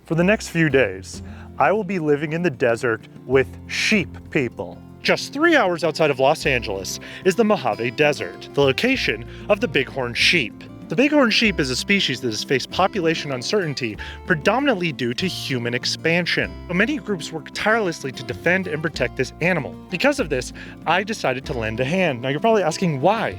For the next few days, I will be living in the desert with sheep people. Just 3 hours outside of Los Angeles is the Mojave Desert, the location of the bighorn sheep. The bighorn sheep is a species that has faced population uncertainty predominantly due to human expansion. Many groups work tirelessly to defend and protect this animal. Because of this, I decided to lend a hand. Now you're probably asking why?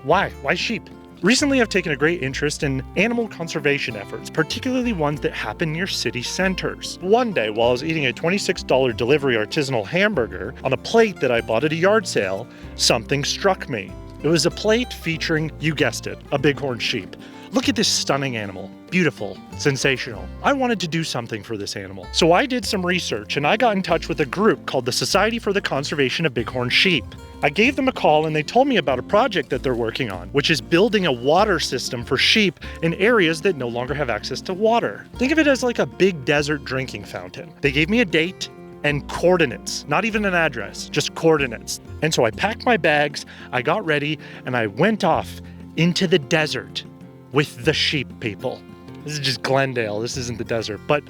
Why? Why sheep? Recently, I've taken a great interest in animal conservation efforts, particularly ones that happen near city centers. One day, while I was eating a $26 delivery artisanal hamburger on a plate that I bought at a yard sale, something struck me. It was a plate featuring, you guessed it, a bighorn sheep. Look at this stunning animal. Beautiful, sensational. I wanted to do something for this animal. So I did some research and I got in touch with a group called the Society for the Conservation of Bighorn Sheep. I gave them a call and they told me about a project that they're working on, which is building a water system for sheep in areas that no longer have access to water. Think of it as like a big desert drinking fountain. They gave me a date and coordinates, not even an address, just coordinates. And so I packed my bags, I got ready, and I went off into the desert with the sheep people. This is just Glendale, this isn't the desert, but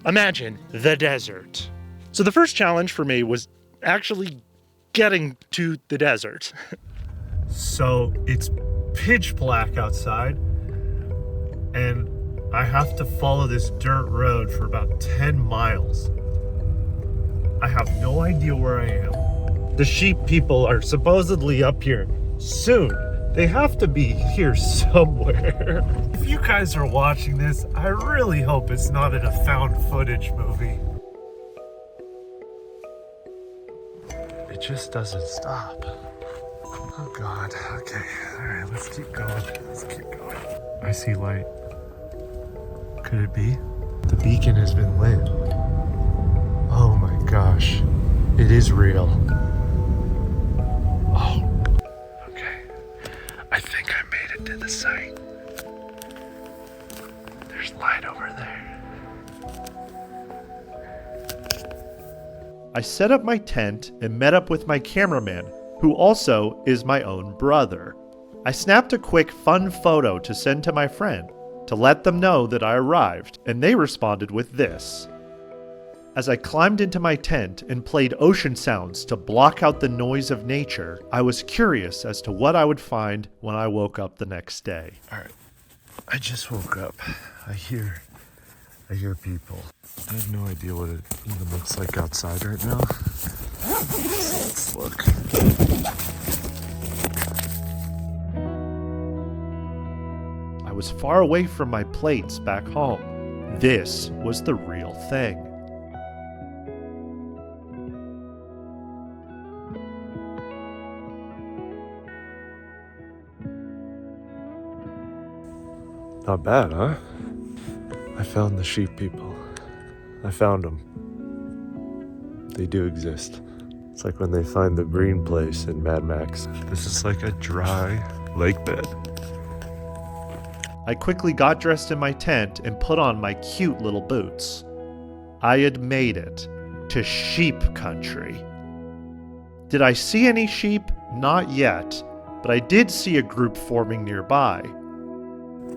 imagine the desert. So the first challenge for me was actually getting to the desert. So it's pitch black outside, and I have to follow this dirt road for about 10 miles. I have no idea where I am. The sheep people are supposedly up here soon. They have to be here somewhere. If you guys are watching this, I really hope it's not in a found footage movie. It just doesn't stop. Oh God, okay. All right, let's keep going. Let's keep going. I see light. Could it be? The beacon has been lit. Oh my gosh, it is real. Oh, okay. I think I made it to the site. There's light over there. I set up my tent and met up with my cameraman, who also is my own brother. I snapped a quick fun photo to send to my friend to let them know that I arrived, and they responded with this. As I climbed into my tent and played ocean sounds to block out the noise of nature, I was curious as to what I would find when I woke up the next day. All right, I just woke up. I hear people. I have no idea what it even looks like outside right now. Let's look. I was far away from my plates back home. This was the real thing. Not bad, huh? I found the sheep people. I found them. They do exist. It's like when they find the green place in Mad Max. This is like a dry lake bed. I quickly got dressed in my tent and put on my cute little boots. I had made it to sheep country. Did I see any sheep? Not yet, but I did see a group forming nearby.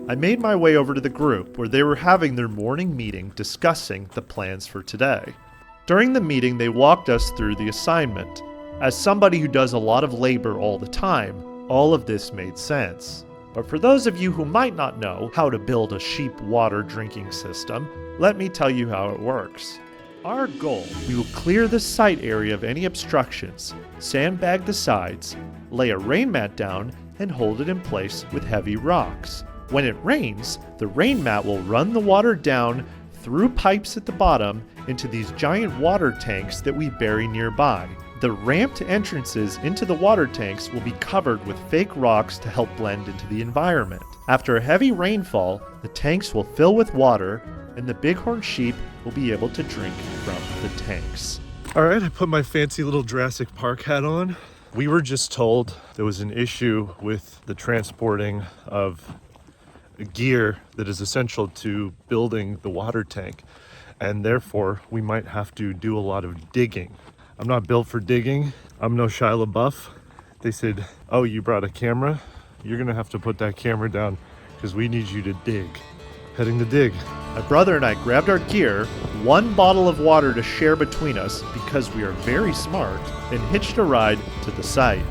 I made my way over to the group where they were having their morning meeting discussing the plans for today. During the meeting, they walked us through the assignment. As somebody who does a lot of labor all the time, all of this made sense. But for those of you who might not know how to build a sheep water drinking system, let me tell you how it works. Our goal, we will clear the site area of any obstructions, sandbag the sides, lay a rain mat down, and hold it in place with heavy rocks. When it rains, the rain mat will run the water down through pipes at the bottom into these giant water tanks that we bury nearby. The ramped entrances into the water tanks will be covered with fake rocks to help blend into the environment. After a heavy rainfall, the tanks will fill with water and the bighorn sheep will be able to drink from the tanks. All right, I put my fancy little Jurassic Park hat on. We were just told there was an issue with the transporting of gear that is essential to building the water tank, and therefore we might have to do a lot of digging. I'm not built for digging. I'm no Shia LaBeouf. They said, oh, you brought a camera? You're gonna have to put that camera down because we need you to dig. heading to dig. My brother and I grabbed our gear, 1 bottle of water to share between us because we are very smart, and hitched a ride to the site.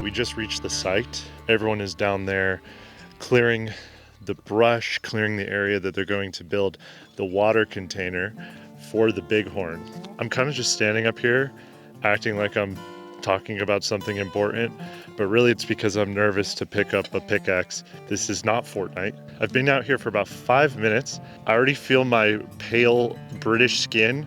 We just reached the site. Everyone is down there clearing the brush, clearing the area that they're going to build the water container for the bighorn. I'm kind of just standing up here acting like I'm talking about something important, but really it's because I'm nervous to pick up a pickaxe. This is not Fortnite. I've been out here for about 5 minutes. I already feel my pale British skin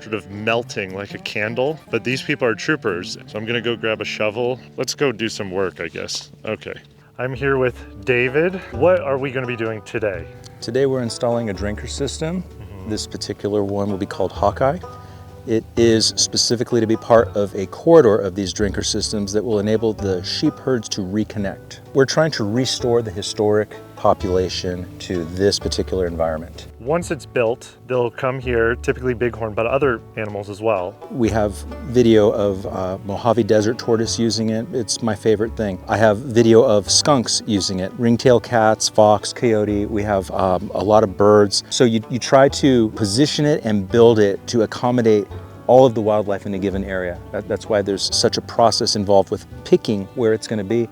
sort of melting like a candle, but these people are troopers, so I'm gonna go grab a shovel. Let's go do some work, I guess. Okay. I'm here with David. What are we gonna be doing today? Today we're installing a drinker system. This particular one will be called Hawkeye. It is specifically to be part of a corridor of these drinker systems that will enable the sheep herds to reconnect. We're trying to restore the historic population to this particular environment. Once it's built, they'll come here, typically bighorn, but other animals as well. We have video of Mojave Desert tortoise using it. It's my favorite thing. I have video of skunks using it, ringtail cats, fox, coyote. We have a lot of birds. So you try to position it and build it to accommodate all of the wildlife in a given area. That's why there's such a process involved with picking where it's going to be.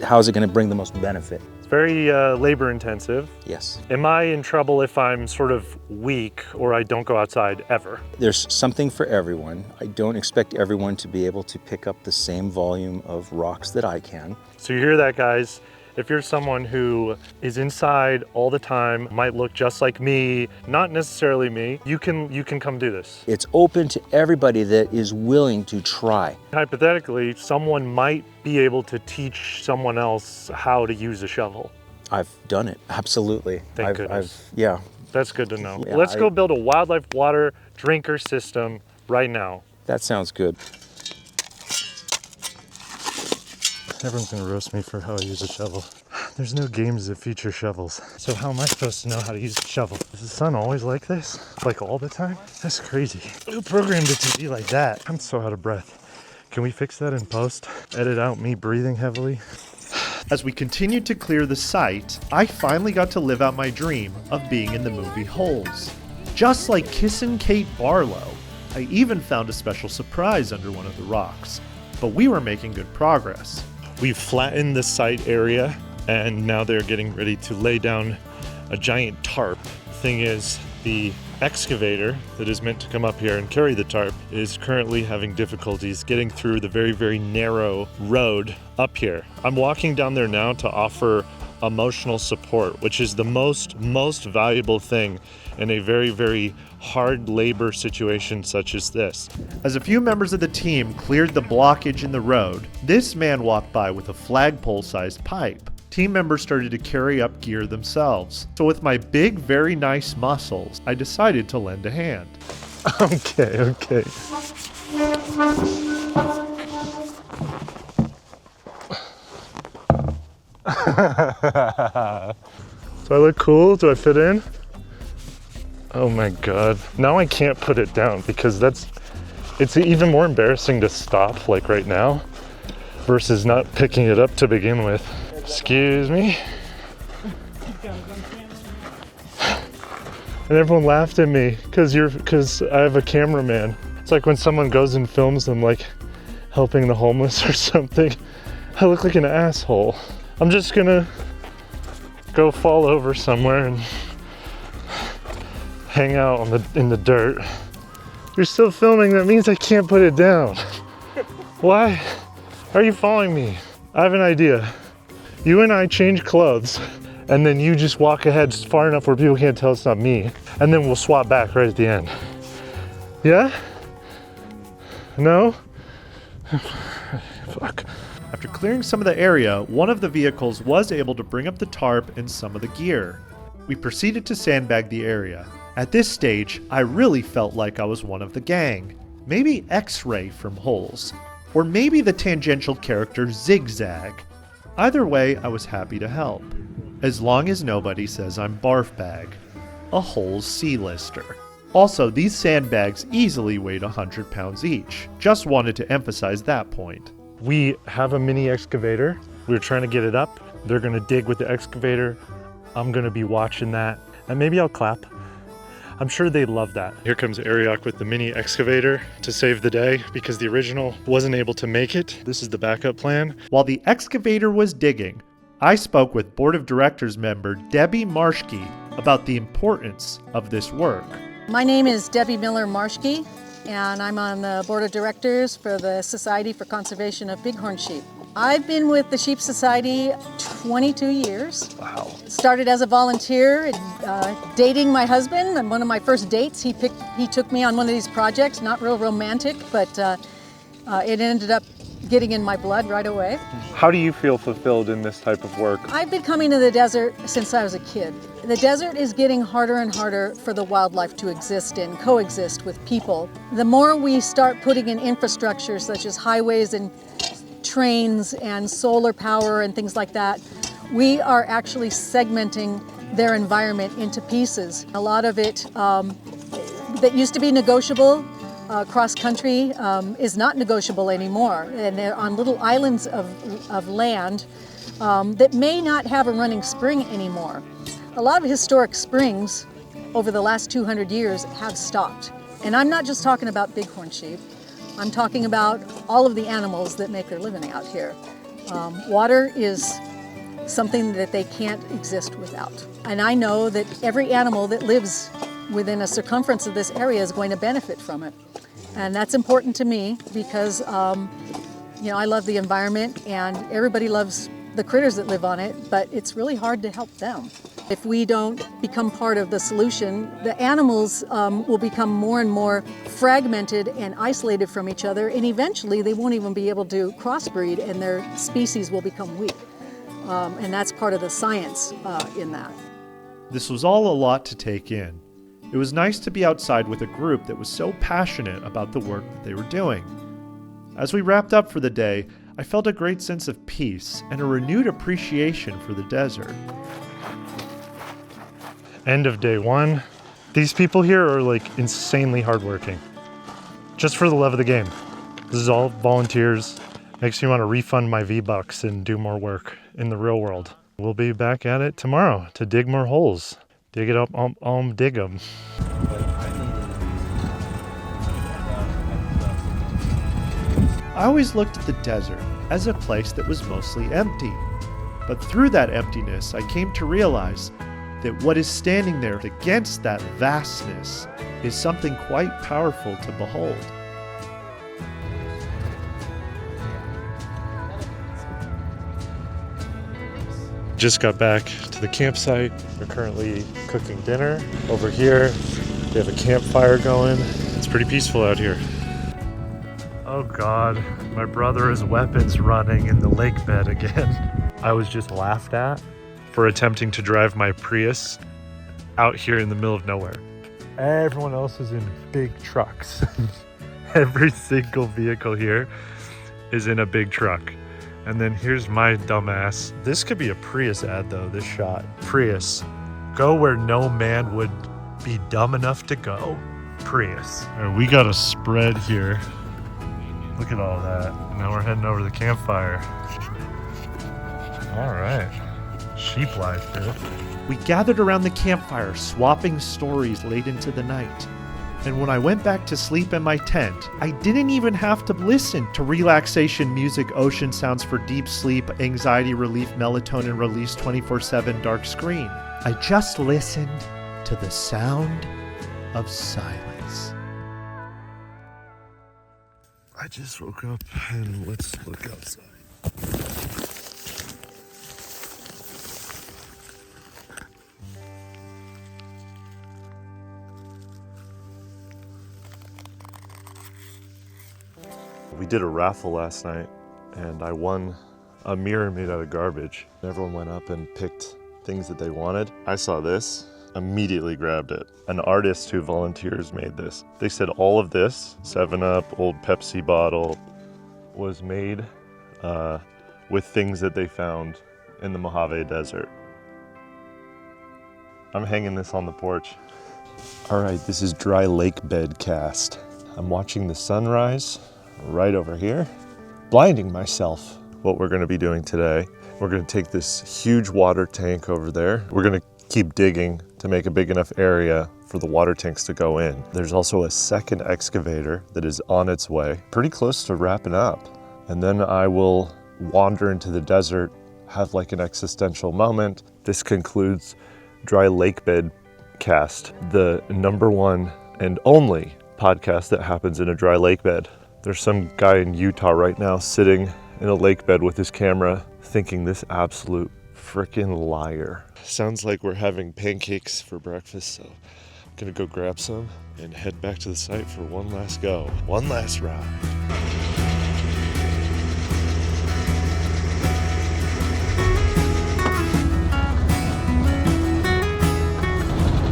How's it going to bring the most benefit? Very labor intensive. Yes. Am I in trouble if I'm sort of weak or I don't go outside ever? There's something for everyone. I don't expect everyone to be able to pick up the same volume of rocks that I can. So you hear that, guys? If you're someone who is inside all the time, might look just like me, not necessarily me, you can come do this. It's open to everybody that is willing to try. Hypothetically, someone might be able to teach someone else how to use a shovel. I've done it, absolutely. Thank goodness. Yeah. That's good to know. Yeah, Let's go build a wildlife water drinker system right now. That sounds good. Everyone's gonna roast me for how I use a shovel. There's no games that feature shovels. So how am I supposed to know how to use a shovel? Is the sun always like this? Like all the time? That's crazy. Who programmed it to be like that? I'm so out of breath. Can we fix that in post? Edit out me breathing heavily? As we continued to clear the site, I finally got to live out my dream of being in the movie Holes. Just like Kissin' Kate Barlow, I even found a special surprise under one of the rocks. But we were making good progress. We've flattened the site area, and now they're getting ready to lay down a giant tarp. Thing is, the excavator that is meant to come up here and carry the tarp is currently having difficulties getting through the very, very narrow road up here. I'm walking down there now to offer emotional support, which is the most valuable thing in a very, very hard labor situation such as this. As a few members of the team cleared the blockage in the road, this man walked by with a flagpole-sized pipe. Team members started to carry up gear themselves. So with my big, very nice muscles, I decided to lend a hand. Okay. Do I look cool? Do I fit in? Oh my God. Now I can't put it down because it's even more embarrassing to stop like right now versus not picking it up to begin with. Excuse me. And everyone laughed at me because I have a cameraman. It's like when someone goes and films them like helping the homeless or something. I look like an asshole. I'm just gonna go fall over somewhere and hang out in the dirt. You're still filming, that means I can't put it down. Why are you following me? I have an idea. You and I change clothes and then you just walk ahead far enough where people can't tell it's not me. And then we'll swap back right at the end. Yeah? No? Fuck. After clearing some of the area, one of the vehicles was able to bring up the tarp and some of the gear. We proceeded to sandbag the area. At this stage, I really felt like I was one of the gang. Maybe X-Ray from Holes. Or maybe the tangential character Zigzag. Either way, I was happy to help. As long as nobody says I'm Barf Bag. a whole sea lister. Also, these sandbags easily weighed 100 pounds each. Just wanted to emphasize that point. We have a mini excavator. We're trying to get it up. They're gonna dig with the excavator. I'm gonna be watching that, and maybe I'll clap. I'm sure they love that. Here comes Ariok with the mini excavator to save the day because the original wasn't able to make it. This is the backup plan. While the excavator was digging, I spoke with Board of Directors member Debbie Marschke about the importance of this work. My name is Debbie Miller Marschke, and I'm on the Board of Directors for the Society for Conservation of Bighorn Sheep. I've been with the Sheep Society 22 years. Wow. Started as a volunteer, dating my husband, and one of my first dates, he took me on one of these projects, not real romantic, but it ended up getting in my blood right away. How do you feel fulfilled in this type of work? I've been coming to the desert since I was a kid. The desert is getting harder and harder for the wildlife to exist in, coexist with people. The more we start putting in infrastructure such as highways and trains and solar power and things like that, we are actually segmenting their environment into pieces. A lot of it that used to be negotiable cross country is not negotiable anymore, and they're on little islands of land that may not have a running spring anymore. A lot of historic springs over the last 200 years have stopped. And I'm not just talking about bighorn sheep. I'm talking about all of the animals that make their living out here. Water is something that they can't exist without. And I know that every animal that lives within a circumference of this area is going to benefit from it. And that's important to me because I love the environment and everybody loves the critters that live on it, but it's really hard to help them. If we don't become part of the solution, the animals will become more and more fragmented and isolated from each other, and eventually they won't even be able to crossbreed and their species will become weak. And that's part of the science in that. This was all a lot to take in. It was nice to be outside with a group that was so passionate about the work that they were doing. As we wrapped up for the day, I felt a great sense of peace and a renewed appreciation for the desert. End of day one. These people here are like insanely hardworking. Just for the love of the game. This is all volunteers. Makes me want to refund my V-Bucks and do more work in the real world. We'll be back at it tomorrow to dig more holes. Dig it up, dig them. I always looked at the desert as a place that was mostly empty. But through that emptiness, I came to realize that what is standing there against that vastness is something quite powerful to behold. Just got back to the campsite. We're currently cooking dinner. Over here, they have a campfire going. It's pretty peaceful out here. Oh God, my brother has weapons running in the lake bed again. I was just laughed at for attempting to drive my Prius out here in the middle of nowhere. Everyone else is in big trucks. Every single vehicle here is in a big truck. And then here's my dumbass. This could be a Prius ad though, this shot. Prius, go where no man would be dumb enough to go. Prius. All right, we got a spread here. Look at all that. Now we're heading over to the campfire. All right, sheep life here. We gathered around the campfire, swapping stories late into the night. And when I went back to sleep in my tent, I didn't even have to listen to relaxation music, ocean sounds for deep sleep, anxiety relief, melatonin release, 24/7 dark screen. I just listened to the sound of silence. I just woke up and let's look outside. We did a raffle last night and I won a mirror made out of garbage. Everyone went up and picked things that they wanted. I saw this, immediately grabbed it. An artist who volunteers made this. They said all of this, 7-Up, old Pepsi bottle, was made with things that they found in the Mojave Desert. I'm hanging this on the porch. All right, this is dry lake bed cast. I'm watching the sunrise right over here, blinding myself. What we're gonna be doing today, we're gonna take this huge water tank over there. We're gonna keep digging to make a big enough area for the water tanks to go in. There's also a second excavator that is on its way, pretty close to wrapping up. And then I will wander into the desert, have like an existential moment. This concludes Dry Lake Bed Cast, the #1 and only podcast that happens in a dry lake bed. There's some guy in Utah right now sitting in a lake bed with his camera thinking this absolute freaking liar. Sounds like we're having pancakes for breakfast, so I'm gonna go grab some and head back to the site for one last go, one last ride.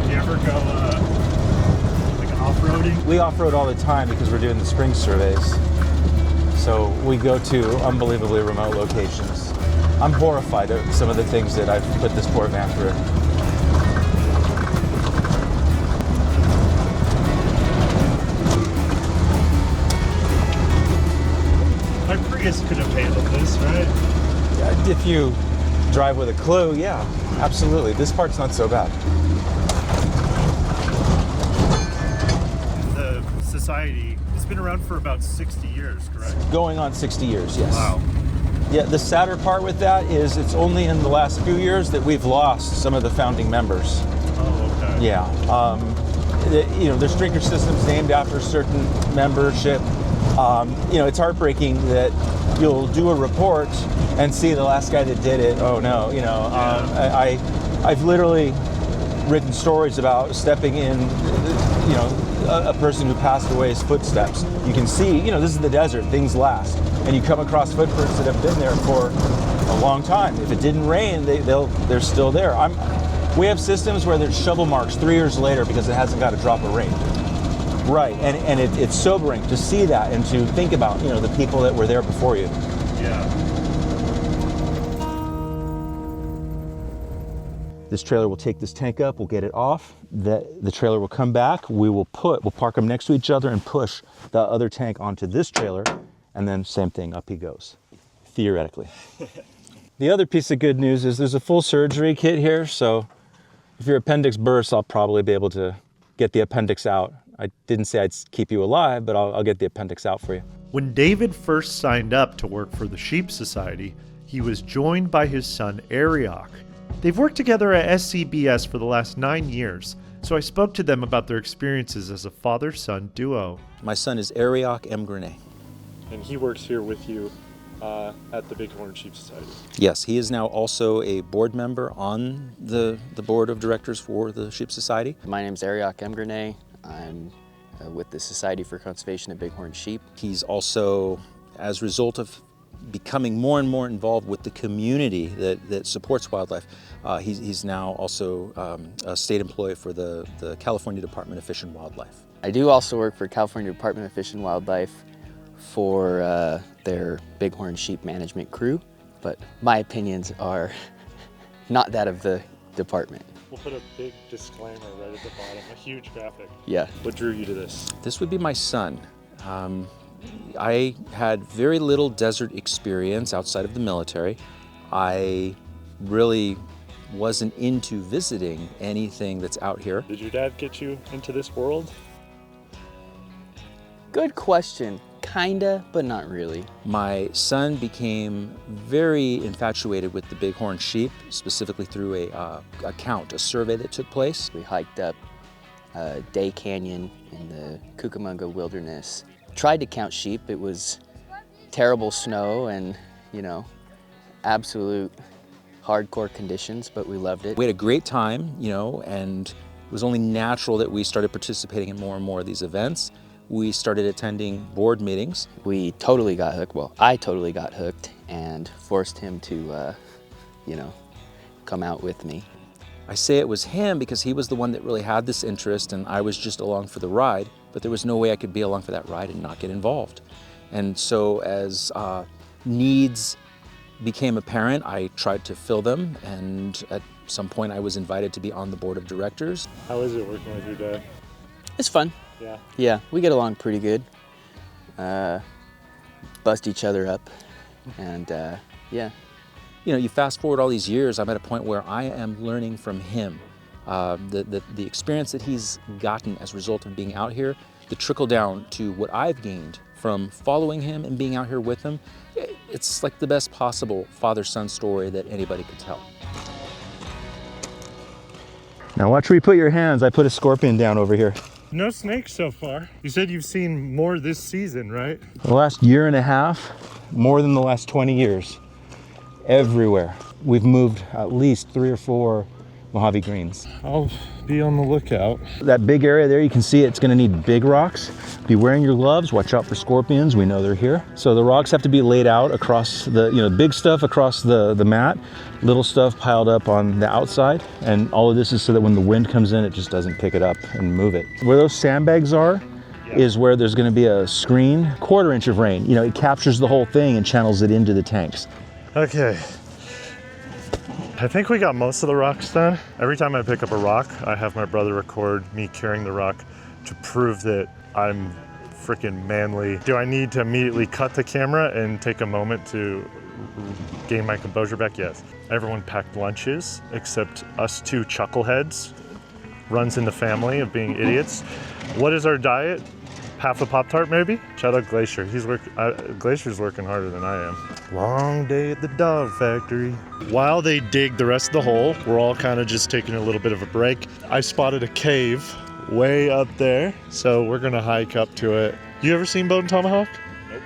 You ever go like off-roading? We off-road all the time because we're doing the spring surveys. So we go to unbelievably remote locations. I'm horrified at some of the things that I've put this poor van through. My Prius could have handled this, right? If you drive with a clue, yeah, absolutely. This part's not so bad. The society has been around for about 60 years, correct? Going on 60 years, yes. Wow. Yeah, the sadder part with that is it's only in the last few years that we've lost some of the founding members. Oh, okay. Yeah. There's drinker systems named after certain membership. It's heartbreaking that you'll do a report and see the last guy that did it. Oh no, I've literally written stories about stepping in, a person who passed away's footsteps. You can see, this is the desert, things last. And you come across footprints that have been there for a long time. If it didn't rain, they're still there. We have systems where there's shovel marks 3 years later because it hasn't got a drop of rain. Right, and it's sobering to see that and to think about, the people that were there before you. Yeah. This trailer will take this tank up, we'll get it off, the trailer will come back, we'll park them next to each other and push the other tank onto this trailer, and then same thing, up he goes, theoretically. The other piece of good news is there's a full surgery kit here, so if your appendix bursts, I'll probably be able to get the appendix out. I didn't say I'd keep you alive, but I'll get the appendix out for you. When David first signed up to work for the Sheep Society, he was joined by his son Ariok. They've worked together at SCBS for the last 9 years, so I spoke to them about their experiences as a father-son duo. My son is Ariok M. Grenay. And he works here with you at the Bighorn Sheep Society. Yes, he is now also a board member on the board of directors for the Sheep Society. My name's Ariok M. Grenay. I'm with the Society for Conservation of Bighorn Sheep. He's also, as a result of becoming more and more involved with the community that supports wildlife, he's now also a state employee for the California Department of Fish and Wildlife. I do also work for California Department of Fish and Wildlife for their Bighorn Sheep management crew, but my opinions are not that of the department. We'll put a big disclaimer right at the bottom, a huge graphic. Yeah. What drew you to this? This would be my son. I had very little desert experience outside of the military. I really wasn't into visiting anything that's out here. Did your dad get you into this world? Good question. Kinda, but not really. My son became very infatuated with the bighorn sheep, specifically through a survey that took place. We hiked up Day Canyon in the Cucamonga Wilderness. Tried to count sheep. It was terrible snow and, absolute hardcore conditions, but we loved it. We had a great time, and it was only natural that we started participating in more and more of these events. We started attending board meetings. We totally got hooked. Well, I totally got hooked and forced him to, come out with me. I say it was him because he was the one that really had this interest and I was just along for the ride, but there was no way I could be along for that ride and not get involved. And so as needs became apparent, I tried to fill them, and at some point I was invited to be on the board of directors. How is it working with your dad? It's fun. Yeah. Yeah, we get along pretty good. Bust each other up, and yeah. You know, you fast forward all these years, I'm at a point where I am learning from him. The experience that he's gotten as a result of being out here, the trickle down to what I've gained from following him and being out here with him, it's like the best possible father-son story that anybody could tell. Now watch where you put your hands. I put a scorpion down over here. No snakes so far. You said you've seen more this season, right? The last year and a half, more than the last 20 years, everywhere. We've moved at least 3 or 4 Mojave greens. I'll be on the lookout. That big area there, you can see it's gonna need big rocks. Be wearing your gloves, watch out for scorpions, we know they're here. So the rocks have to be laid out across the, big stuff across the mat, little stuff piled up on the outside, and all of this is so that when the wind comes in, it just doesn't pick it up and move it. Where those sandbags are, is where there's gonna be a screen, 1/4 inch of rain. It captures the whole thing and channels it into the tanks. Okay. I think we got most of the rocks done. Every time I pick up a rock, I have my brother record me carrying the rock to prove that I'm freaking manly. Do I need to immediately cut the camera and take a moment to gain my composure back? Yes. Everyone packed lunches except us 2 chuckleheads. Runs in the family of being idiots. What is our diet? Half a Pop-Tart maybe? Shout out Glacier. Glacier's working harder than I am. Long day at the dog factory. While they dig the rest of the hole, we're all kind of just taking a little bit of a break. I spotted a cave way up there, so we're gonna hike up to it. You ever seen Bone Tomahawk? Nope.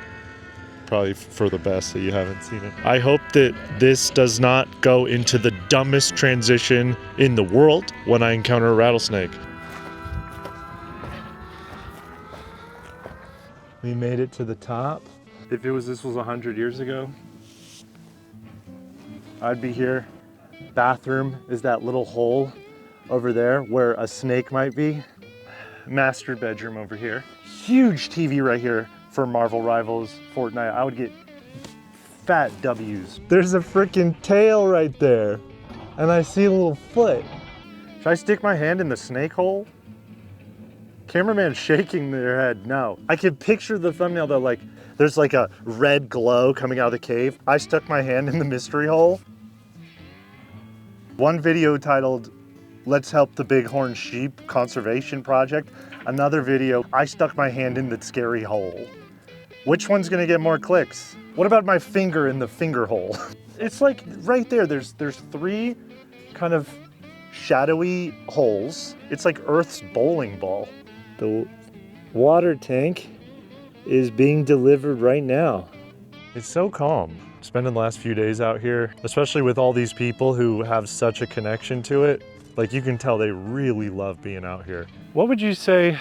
Probably for the best that you haven't seen it. I hope that this does not go into the dumbest transition in the world when I encounter a rattlesnake. We made it to the top. If this was 100 years ago, I'd be here. Bathroom is that little hole over there where a snake might be. Master bedroom over here. Huge TV right here for Marvel Rivals, Fortnite. I would get fat W's. There's a freaking tail right there. And I see a little foot. Should I stick my hand in the snake hole? Cameraman's shaking their head, no. I can picture the thumbnail though, there's like a red glow coming out of the cave. I stuck my hand in the mystery hole. One video titled, "Let's Help the Bighorn Sheep Conservation Project." Another video, I stuck my hand in the scary hole. Which one's gonna get more clicks? What about my finger in the finger hole? It's like right there, there's 3 kind of shadowy holes. It's like Earth's bowling ball. The water tank is being delivered right now. It's so calm. Spending the last few days out here, especially with all these people who have such a connection to it. You can tell they really love being out here. What would you say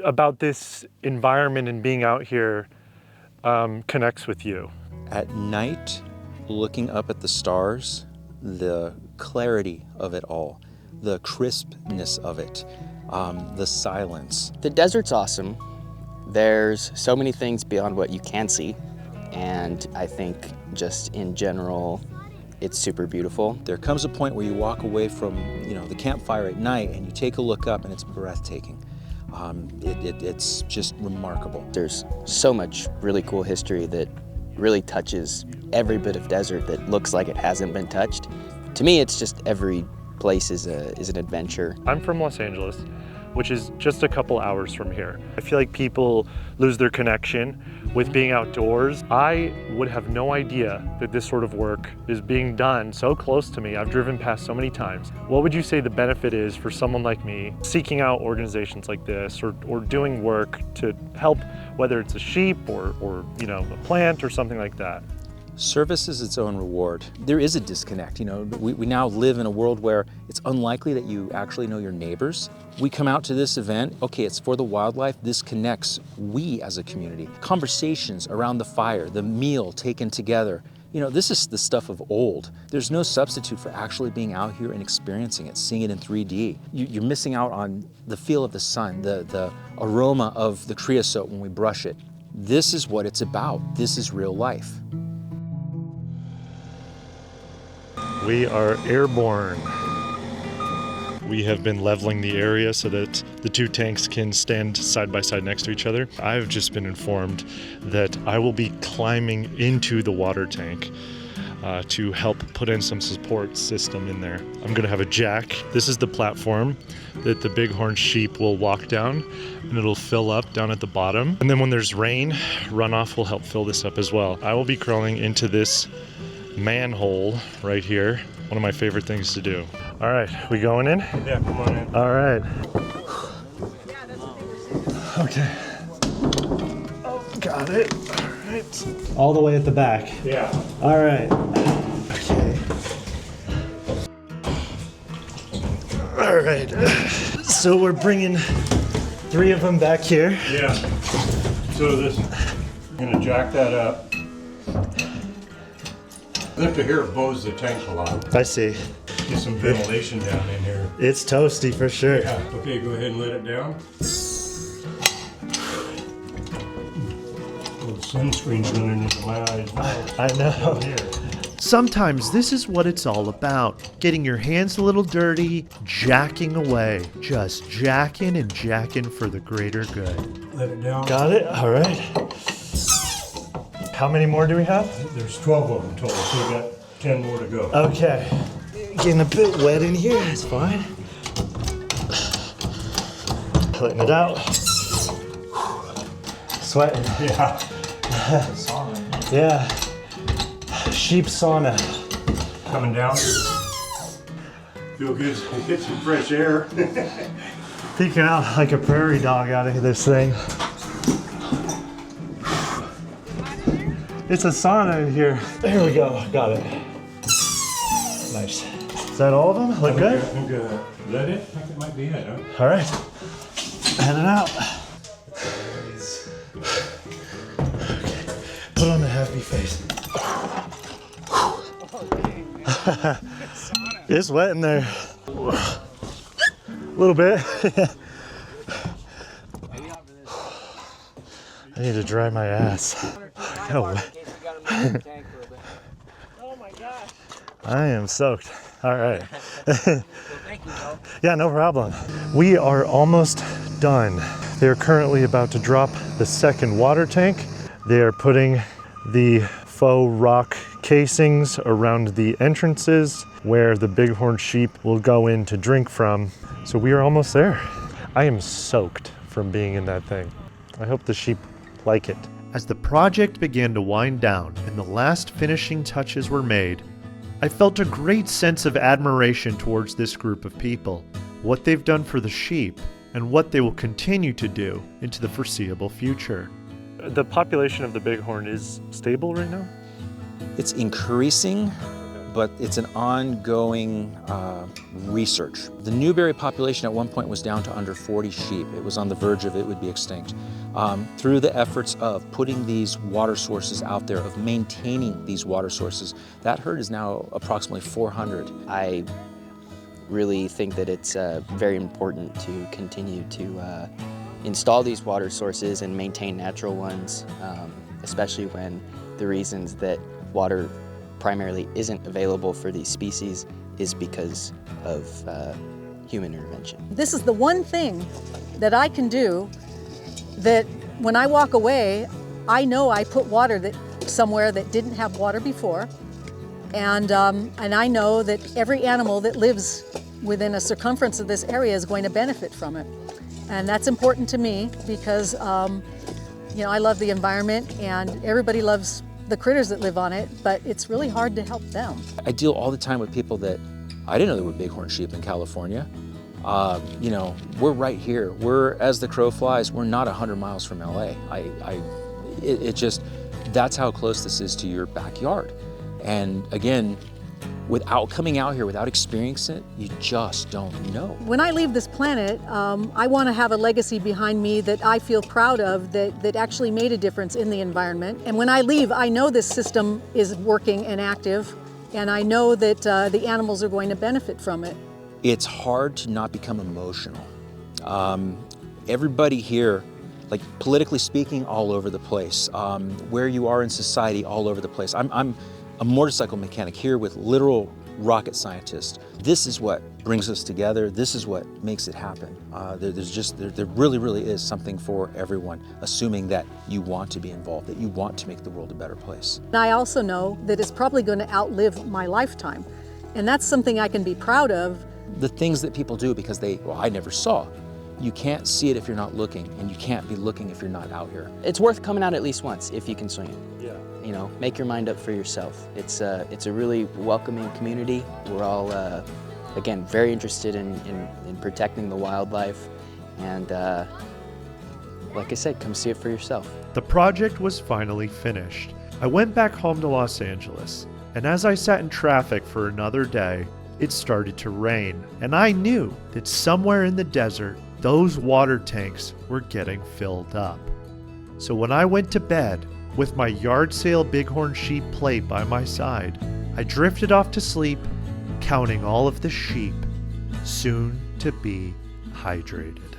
about this environment and being out here connects with you? At night, looking up at the stars, the clarity of it all, the crispness of it, the silence. The desert's awesome. There's so many things beyond what you can see, and I think just in general, it's super beautiful. There comes a point where you walk away from the campfire at night and you take a look up and it's breathtaking. It's just remarkable. There's so much really cool history that really touches every bit of desert that looks like it hasn't been touched. To me, it's just every place is an adventure. I'm from Los Angeles, which is just a couple hours from here. I feel like people lose their connection with being outdoors. I would have no idea that this sort of work is being done so close to me. I've driven past so many times. What would you say the benefit is for someone like me seeking out organizations like this or doing work to help, whether it's a sheep or a plant or something like that? Service is its own reward. There is a disconnect. We now live in a world where it's unlikely that you actually know your neighbors. We come out to this event, okay, it's for the wildlife. This connects we as a community. Conversations around the fire, the meal taken together. This is the stuff of old. There's no substitute for actually being out here and experiencing it, seeing it in 3D. You're missing out on the feel of the sun, the aroma of the creosote when we brush it. This is what it's about. This is real life. We are airborne. We have been leveling the area so that the two tanks can stand side by side next to each other. I've just been informed that I will be climbing into the water tank to help put in some support system in there. I'm gonna have a jack. This is the platform that the bighorn sheep will walk down, and it'll fill up down at the bottom. And then when there's rain, runoff will help fill this up as well. I will be crawling into this manhole right here. One of my favorite things to do. All right, we going in? Yeah, come on in. All right. Okay. Oh, got it. All right. All the way at the back. Yeah. All right. Okay. All right. So we're bringing 3 of them back here. Yeah. So this, I'm gonna jack that up. Lift it here, it blows the tank a lot. I see. Get some ventilation down in here. It's toasty for sure. Yeah, okay, go ahead and let it down. Little sunscreen's running into my eyes now. I know. Down here. Sometimes this is what it's all about. Getting your hands a little dirty, jacking away. Just jacking and jacking for the greater good. Let it down. Got it? All right. How many more do we have? There's 12 of them total, so we got 10 more to go. Okay. Getting a bit wet in here, it's fine. Letting it out. Sweating. Yeah. Yeah. Sheep sauna. Coming down. Feel good. Get some fresh air. Peeking out like a prairie dog out of this thing. It's a sauna in here. There we go. Got it. Nice. Is that all of them? Look good? I think, is that it? I think it might be it, huh? All right. Head it out. Okay. Put on the happy face. It's wet in there. A little bit. I need to dry my ass. Oh, my gosh. I am soaked. All right. Yeah, no problem. We are almost done. They're currently about to drop the second water tank. They are putting the faux rock casings around the entrances where the bighorn sheep will go in to drink from. So we are almost there. I am soaked from being in that thing. I hope the sheep like it. As the project began to wind down and the last finishing touches were made, I felt a great sense of admiration towards this group of people, what they've done for the sheep, and what they will continue to do into the foreseeable future. The population of the bighorn is stable right now? It's increasing, but it's an ongoing research. The Newberry population at one point was down to under 40 sheep. It was on the verge of it would be extinct. Through the efforts of putting these water sources out there, of maintaining these water sources, that herd is now approximately 400. I really think that it's very important to continue to install these water sources and maintain natural ones, especially when the reasons that water primarily isn't available for these species is because of human intervention. This is the one thing that I can do that when I walk away, I know I put water somewhere that didn't have water before, and I know that every animal that lives within a circumference of this area is going to benefit from it. And that's important to me because you know, I love the environment and everybody loves the critters that live on it, but it's really hard to help them. I deal all the time with people that, I didn't know there were bighorn sheep in California. You know, we're right here. We're, as the crow flies, we're not 100 miles from LA. It just, that's how close this is to your backyard. And again, without coming out here, without experiencing it, you just don't know. When I leave this planet, I want to have a legacy behind me that I feel proud of, that actually made a difference in the environment. And when I leave, I know this system is working and active, and I know that the animals are going to benefit from it. It's hard to not become emotional. Everybody here, like politically speaking, all over the place. Where you are in society, all over the place. I'm a motorcycle mechanic here with literal rocket scientists. This is what brings us together. This is what makes it happen. There really is something for everyone, assuming that you want to be involved, that you want to make the world a better place. And I also know that it's probably going to outlive my lifetime. And that's something I can be proud of. The things that people do because I never saw. You can't see it if you're not looking, and you can't be looking if you're not out here. It's worth coming out at least once if you can swing it. Yeah. You know, make your mind up for yourself. It's a really welcoming community. We're all, again, very interested in protecting the wildlife. And like I said, come see it for yourself. The project was finally finished. I went back home to Los Angeles, and as I sat in traffic for another day, it started to rain, and I knew that somewhere in the desert, those water tanks were getting filled up. So when I went to bed, with my yard sale bighorn sheep plate by my side, I drifted off to sleep, counting all of the sheep, soon to be hydrated.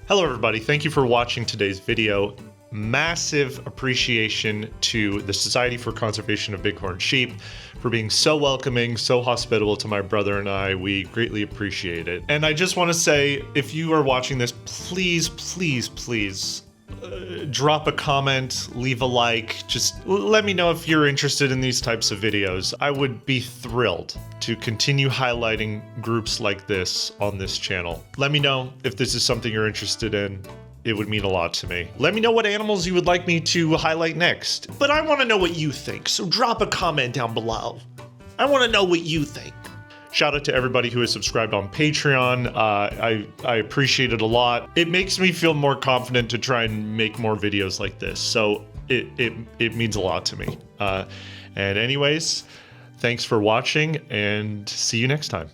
Hello everybody, thank you for watching today's video. Massive appreciation to the Society for Conservation of Bighorn Sheep for being so welcoming, so hospitable to my brother and I. We greatly appreciate it. And I just want to say, if you are watching this, please drop a comment, leave a like, just let me know if you're interested in these types of videos. I would be thrilled to continue highlighting groups like this on this channel. Let me know if this is something you're interested in. It would mean a lot to me. Let me know what animals you would like me to highlight next. But I want to know what you think, so drop a comment down below. I want to know what you think. Shout out to everybody who has subscribed on Patreon. I appreciate it a lot. It makes me feel more confident to try and make more videos like this. So it means a lot to me. And anyways, thanks for watching and see you next time.